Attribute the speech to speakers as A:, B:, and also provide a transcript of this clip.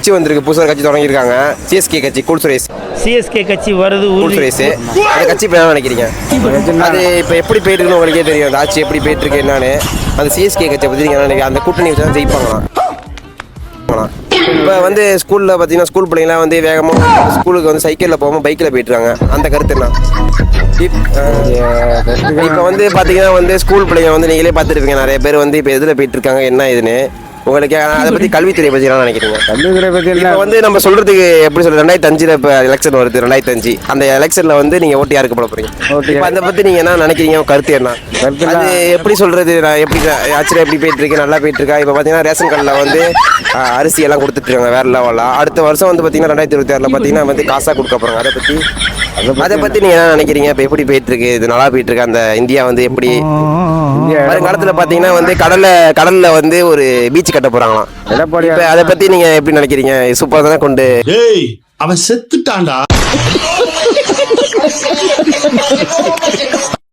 A: கட்சி வந்திருக்கு, புதுசாக கட்சி தொடங்கியிருக்காங்க, சிஎஸ்கே கட்சி, கூல் சுரேஷ்.
B: சிஎஸ்கே கட்சி வருது,
A: கூல் சுரேஷ். அந்த கட்சி இப்போ என்ன நினைக்கிறீங்க? அது இப்போ எப்படி போயிட்டு இருக்குன்னு உங்களுக்கே தெரியும், அந்த ஆட்சி எப்படி போயிட்டு இருக்கு என்னன்னு. அந்த சிஎஸ்கே கட்சியை பற்றி நீங்கள் என்ன நினைக்கிறீங்க? அந்த கூட்டணி வச்சு தான் ஜெயிப்பாங்களாம். இப்போ வந்து ஸ்கூலில் பார்த்தீங்கன்னா ஸ்கூல் பிள்ளைங்களாம் வந்து வேகமாக ஸ்கூலுக்கு வந்து சைக்கிளில் போகாமல் பைக்கில் போயிட்டுருக்காங்க. அந்த கருத்து என்ன? இப்போ வந்து பார்த்தீங்கன்னா வந்து ஸ்கூல் பிள்ளைங்க வந்து நீங்களே பார்த்துருப்பீங்க, நிறைய பேர் வந்து இப்போ எதில் போயிட்டுருக்காங்க என்ன இதுன்னு. உங்களுக்கு அதை பற்றி கல்வித்துறை பற்றி என்ன நினைக்கிறீங்க?
C: கல்வித்துறை பற்றி
A: இப்போ வந்து நம்ம சொல்கிறதுக்கு எப்படி சொல்கிறது, 2005 இப்போ எலெக்ஷன் வருது, 2005 அந்த எலெக்ஷனில் வந்து நீங்கள் ஓட்டு யாருக்கு போட போகிறீங்க? இப்போ அதை பற்றி நீங்கள் என்ன நினைக்கிறீங்க? கருத்து என்ன? அது எப்படி சொல்கிறது, நான் எப்படி ஆச்சரியம் எப்படி போயிட்டுருக்கு, நல்லா போயிட்டுருக்கா? இப்போ பார்த்தீங்கன்னா ரேஷன் கார்டில் வந்து அரிசி எல்லாம் கொடுத்துட்ருக்காங்க வேறு லெவலாக. அடுத்த வருஷம் வந்து பார்த்தீங்கன்னா 2026 பார்த்தீங்கன்னா வந்து காசாக கொடுக்க போகிறாங்க. அதை பற்றி நீங்கள் என்ன நினைக்கிறீங்க? இப்போ எப்படி போயிட்டுருக்கு, இது நல்லா போயிட்டுருக்கு அந்த இந்தியா வந்து எப்படி? வருங்காலத்தில் பார்த்தீங்கன்னா வந்து கடலில் வந்து ஒரு பீச் கட்ட போகிறாங்களாம். இப்போ அதை பற்றி நீங்கள் எப்படி நினைக்கிறீங்க? சூப்பராக தானே கொண்டு
D: அவன் செத்துட்டான்டா.